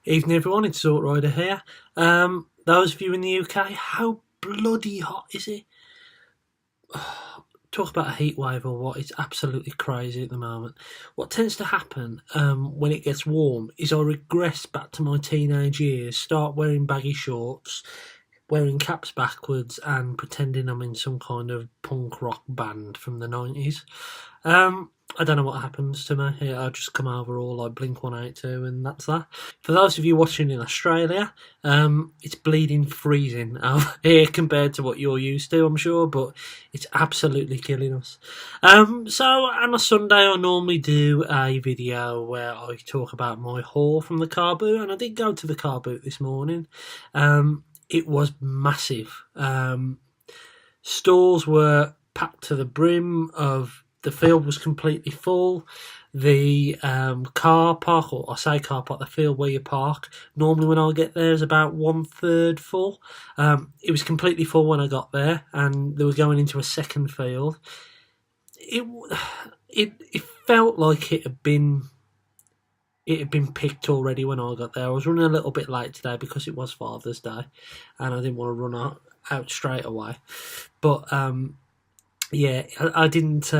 Evening everyone, it's Sort Rider here. Those of you in the UK, how bloody hot is it? Talk about a heat wave or what, it's absolutely crazy at the moment. What tends to happen when it gets warm is I regress back to my teenage years, start wearing baggy shorts, wearing caps backwards and pretending I'm in some kind of punk rock band from the 90s. I don't know what happens to me. I just come over all like Blink-182 and that's that. For those of you watching in Australia, it's bleeding freezing over here compared to what you're used to, I'm sure, but it's absolutely killing us. So on a Sunday I normally do a video where I talk about my haul from the car boot, and I did go to the car boot this morning. It was massive. Stalls were packed to the brim. The field was completely full. The car park, or I say car park, the field where you park, normally when I get there is about 1/3 full. It was completely full when I got there, and they were going into a second field. It felt like it had been picked already when I got there. I was running a little bit late today because it was Father's Day, and I didn't want to run out straight away. But yeah, I didn't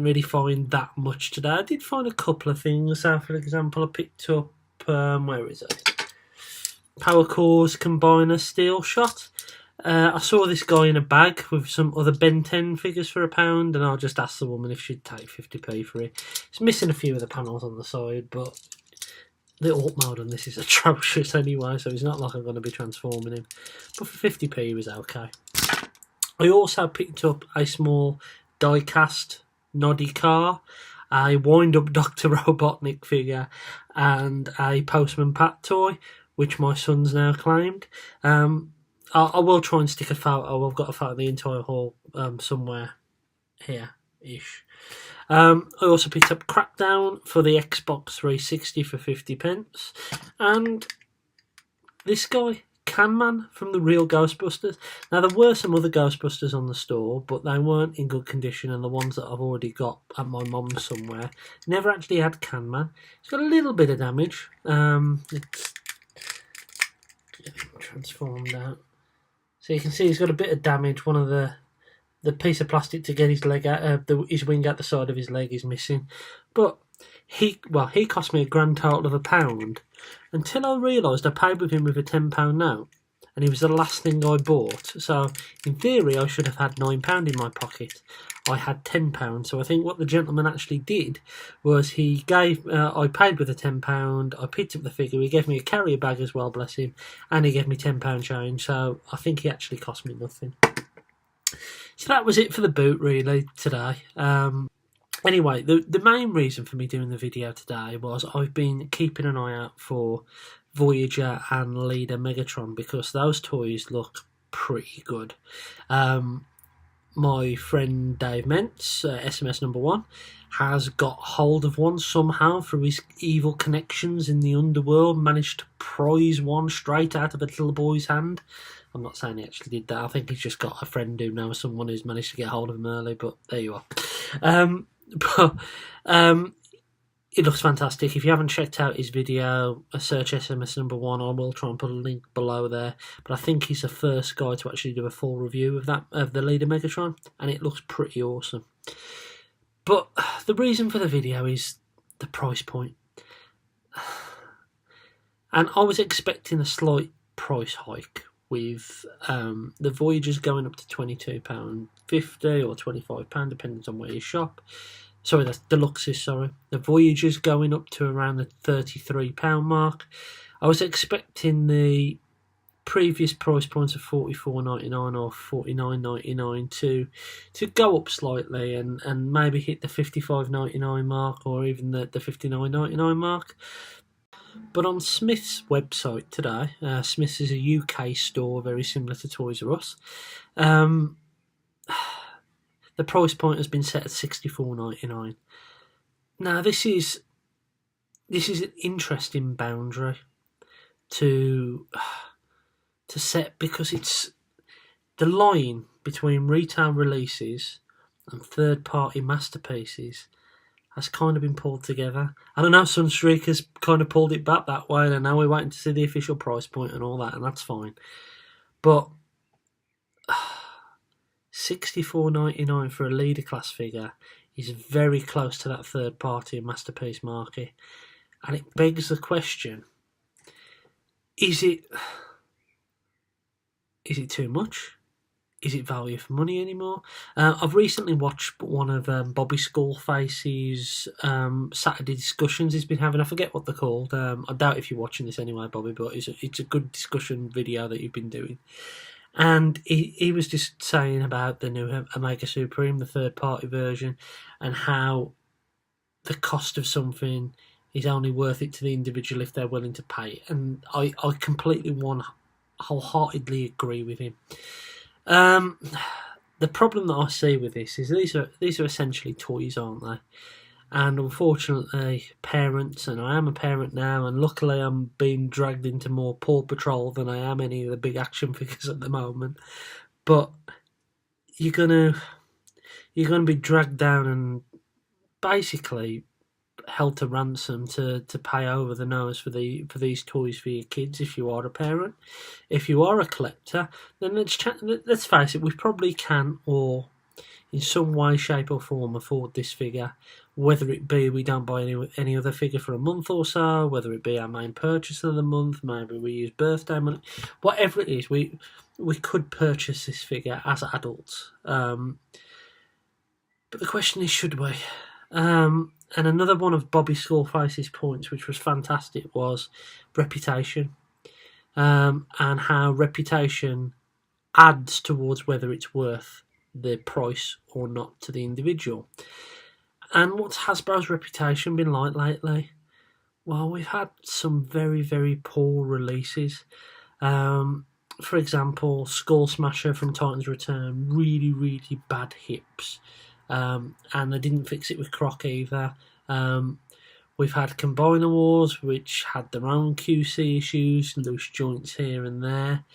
really find that much today. I did find a couple of things. So, for example, I picked up where is it? Power Cores Combiner Steel Shot. I saw this guy in a bag with some other Ben 10 figures for £1, and I just asked the woman if she'd take 50p for it. It's missing a few of the panels on the side, but the alt mode on this is atrocious anyway, so it's not like I'm going to be transforming him. But for 50p he was okay. I also picked up a small die-cast Noddy car, a wind-up Dr. Robotnik figure, and a Postman Pat toy, which my son's now claimed. I will try and stick a photo. I've got a photo of the entire haul somewhere here-ish. I also picked up Crackdown for the Xbox 360 for 50p, and this guy, Can Man from the real Ghostbusters. Now, there were some other Ghostbusters on the store, but they weren't in good condition, and the ones that I've already got at my mum's somewhere never actually had Can Man. It's got a little bit of damage. It's getting transformed out. So you can see he's got a bit of damage. One of the piece of plastic to get his leg out, his wing out the side of his leg is missing. But he cost me a grand total of £1 until I realised I paid with him with a £10 note, and he was the last thing I bought. So in theory I should have had £9 in my pocket. I had £10, so I think what the gentleman actually did was he gave. I paid with a £10. I picked up the figure. He gave me a carrier bag as well, bless him, and he gave me £10 change. So I think he actually cost me nothing. So that was it for the boot really today. Anyway, the main reason for me doing the video today was I've been keeping an eye out for Voyager and Leader Megatron because those toys look pretty good. My friend Dave Mentz, SMS number 1, has got hold of one somehow through his evil connections in the underworld, managed to prize one straight out of a little boy's hand. I'm not saying he actually did that. I think he's just got a friend who knows someone who's managed to get hold of him early, but there you are. But it looks fantastic. If you haven't checked out his video, search SMS number 1. I will try and put a link below there. But I think he's the first guy to actually do a full review of the Leader Megatron, and it looks pretty awesome. But the reason for the video is the price point. And I was expecting a slight price hike with the Voyagers going up to £22.50 or £25, depending on where you shop. Sorry, that's Deluxes, sorry. The Voyagers going up to around the £33 mark. I was expecting the previous price points of $44.99 or $49.99 to go up slightly and maybe hit the $55.99 mark or even the $59.99 mark. But on Smith's website today, Smith's is a UK store very similar to Toys R Us, the price point has been set at $64.99. Now this is an interesting boundary to set because it's the line between retail releases and third-party masterpieces has kind of been pulled together. And I know Sunstreak has kind of pulled it back that way, and I know we're waiting to see the official price point and all that, and that's fine. But $64.99 for a leader class figure is very close to that third party and masterpiece market, and it begs the question: is it too much? Is it value for money anymore? I've recently watched one of Bobby Skullface's Saturday discussions he's been having. I forget what they're called. I doubt if you're watching this anyway, Bobby, but it's a good discussion video that you've been doing. And he was just saying about the new Omega Supreme, the third-party version, and how the cost of something is only worth it to the individual if they're willing to pay it. And I completely wholeheartedly agree with him. The problem that I see with this is these are essentially toys, aren't they? And unfortunately, parents, and I am a parent now, and luckily I'm being dragged into more Paw Patrol than I am any of the big action figures at the moment. But you're gonna be dragged down and basically held to ransom to pay over the nose for these toys for your kids if you are a parent. If you are a collector, then let's face it, we probably can, or in some way, shape or form, afford this figure, whether it be we don't buy any other figure for a month or so, whether it be our main purchase of the month, maybe we use birthday money, whatever it is, we could purchase this figure as adults. But the question is, should we? And another one of Bobby Skullface's points, which was fantastic, was reputation, and how reputation adds towards whether it's worth the price or not to the individual. And what's Hasbro's reputation been like lately? Well, we've had some very, very poor releases. For example, Skull Smasher from Titan's Return, really, really bad hips. And they didn't fix it with Croc either. We've had Combiner Wars, which had their own QC issues, loose joints here and there.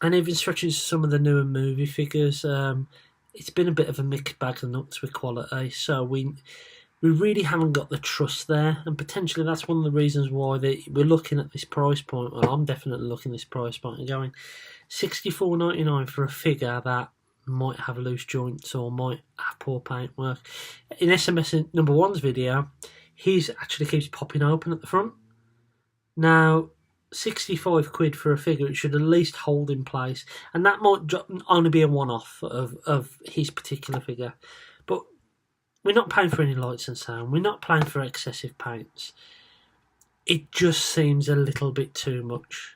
And even stretching to some of the newer movie figures, it's been a bit of a mixed bag of nuts with quality. So we really haven't got the trust there, and potentially that's one of the reasons why we're looking at this price point. Well, I'm definitely looking at this price point and going $64.99 for a figure that might have loose joints or might have poor paintwork. In SMS number one's video, his actually keeps popping open at the front. Now, 65 quid for a figure, it should at least hold in place, and that might only be a one-off of his particular figure. But we're not paying for any lights and sound, we're not paying for excessive paints. It just seems a little bit too much,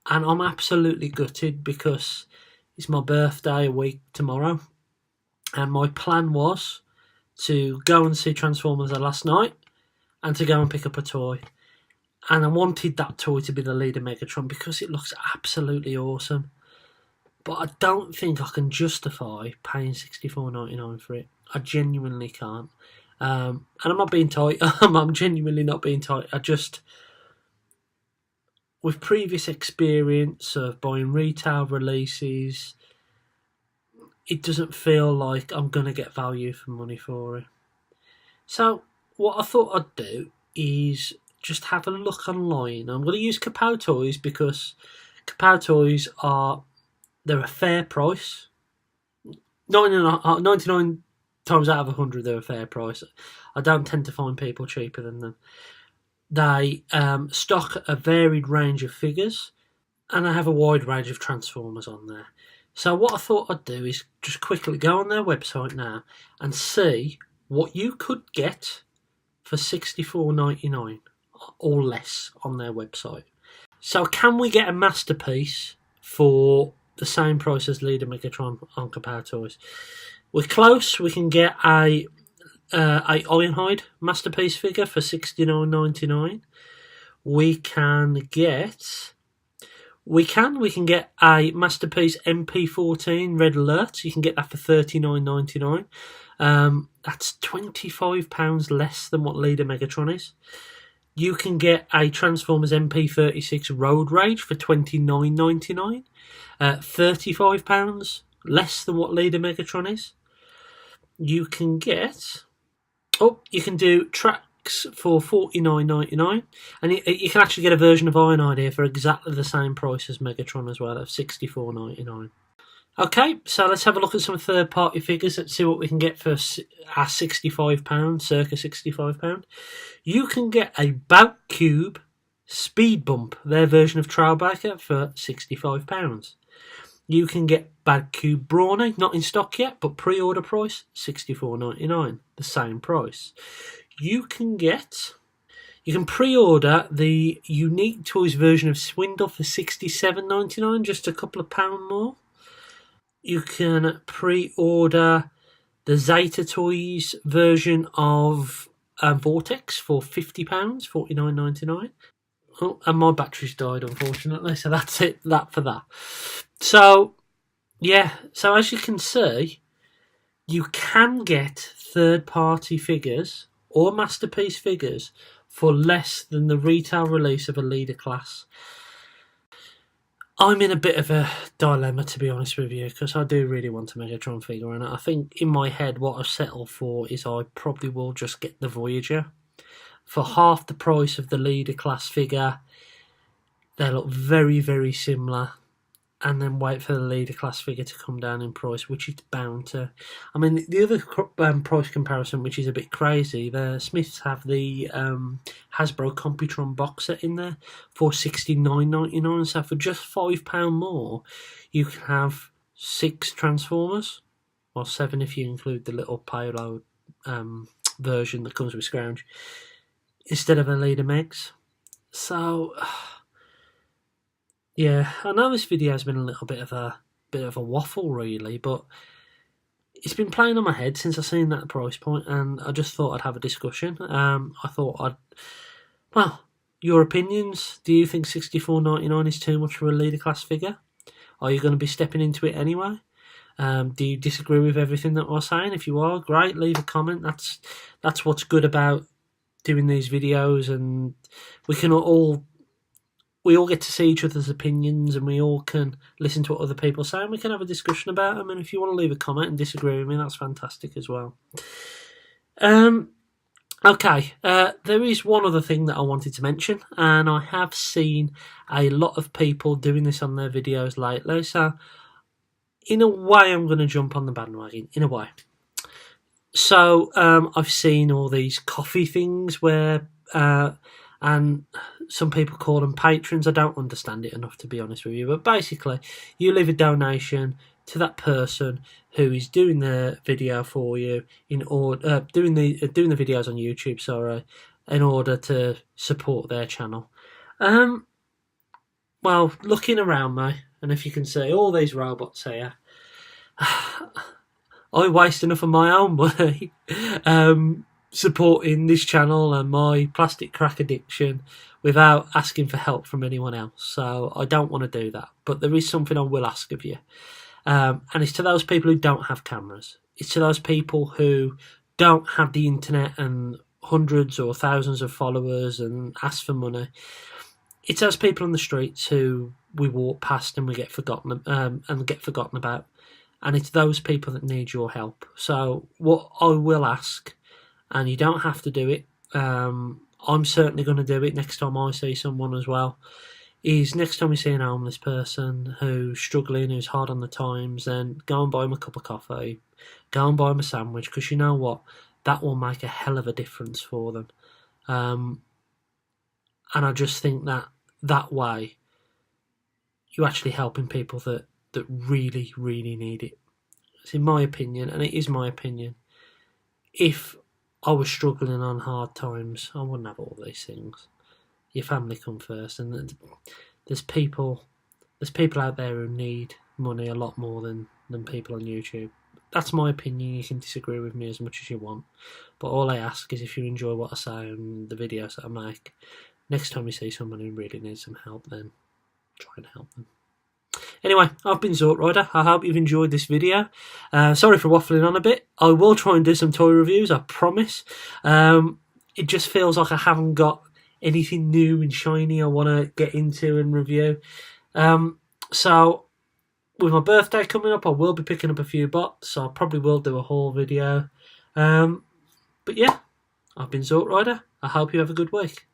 and I'm absolutely gutted because it's my birthday a week tomorrow, and my plan was to go and see Transformers last night and to go and pick up a toy. And I wanted that toy to be the leader Megatron because it looks absolutely awesome. But I don't think I can justify paying $64.99 for it. I genuinely can't. And I'm not being tight. I'm genuinely not being tight. With previous experience of buying retail releases, it doesn't feel like I'm going to get value for money for it. So what I thought I'd do is just have a look online. I'm going to use Kapow Toys because Kapow Toys they're a fair price. 99 times out of 100 they're a fair price. I don't tend to find people cheaper than them. They stock a varied range of figures, and they have a wide range of Transformers on there. So what I thought I'd do is just quickly go on their website now and see what you could get for $64.99 or less on their website. So can we get a masterpiece for the same price as Leader Megatron on Kapow Toys? We're close. We can get a Ironhide masterpiece figure for $69.99. We can get a masterpiece MP14 Red Alert. You can get that for $39.99. That's £25 less than what Leader Megatron is. You can get a Transformers MP36 Road Rage for $29.99. £35 less than what Leader Megatron is. you can get... Oh, you can do tracks for $49.99, and you can actually get a version of Iron here for exactly the same price as Megatron as well, of $64.99. Okay, so let's have a look at some third-party figures. Let's see what we can get for our £65, circa £65. You can get a Bout Cube Speed Bump, their version of Trailbreaker, for £65. You can get Bout Cube Brawny, not in stock yet, but pre-order price, $64.99, the same price. You can pre-order the Unique Toys version of Swindle for $67.99, just a couple of pounds more. You can pre-order the Zeta Toys version of Vortex for £50, $49.99. Oh, and my battery's died, unfortunately, so that's it, that for that. So, yeah, so as you can see, you can get third-party figures or Masterpiece figures for less than the retail release of a leader class. I'm in a bit of a dilemma, to be honest with you, because I do really want a Megatron figure, and I think in my head what I've settled for is I probably will just get the Voyager. For half the price of the leader class figure, they look very, very similar, and then wait for the leader class figure to come down in price, which it's bound to. I mean, the other price comparison, which is a bit crazy, the Smiths have the Hasbro Computron box set in there for $69.99. So for just £5 more, you can have 6 Transformers, or 7 if you include the little payload version that comes with Scrounge, instead of a leader Megs. So... yeah, I know this video has been a little bit of a waffle, really, but it's been playing on my head since I seen that price point, and I just thought I'd have a discussion. I thought well, your opinions. Do you think $64.99 is too much for a leader class figure? Are you going to be stepping into it anyway? Do you disagree with everything that we're saying? If you are, great, leave a comment. That's what's good about doing these videos, and we all get to see each other's opinions, and we all can listen to what other people say, and we can have a discussion about them. And if you want to leave a comment and disagree with me, that's fantastic as well. Okay, there is one other thing that I wanted to mention, and I have seen a lot of people doing this on their videos lately, so in a way I'm going to jump on the bandwagon, in a way. So I've seen all these coffee things where... and some people call them patrons. I don't understand it enough, to be honest with you. But basically, you leave a donation to that person who is doing the video for you, in order doing the videos on YouTube. Sorry, in order to support their channel. Well, looking around me, and if you can see all these robots here, I waste enough of my own money. Supporting this channel and my plastic crack addiction without asking for help from anyone else. So I don't want to do that. But there is something I will ask of you. And it's to those people who don't have cameras. It's to those people who don't have the internet and hundreds or thousands of followers and ask for money. It's those people on the streets who we walk past and we get forgotten about. And it's those people that need your help. So what I will ask, and you don't have to do it, I'm certainly going to do it next time I see someone as well, is next time you see an homeless person who's struggling, who's hard on the times, then go and buy them a cup of coffee, go and buy them a sandwich, because you know what, that will make a hell of a difference for them. And I just think that way you're actually helping people that really, really need it. It's in my opinion, and it is my opinion, if I was struggling on hard times, I wouldn't have all these things. Your family come first, and there's people out there who need money a lot more than people on YouTube. That's my opinion. You can disagree with me as much as you want, but all I ask is if you enjoy what I say and the videos that I make, next time you see someone who really needs some help, then try and help them. Anyway, I've been Zort Rider. I hope you've enjoyed this video. Sorry for waffling on a bit. I will try and do some toy reviews, I promise. It just feels like I haven't got anything new and shiny I want to get into and review. So with my birthday coming up, I will be picking up a few bots, so I probably will do a haul video. But yeah, I've been Zort Rider. I hope you have a good week.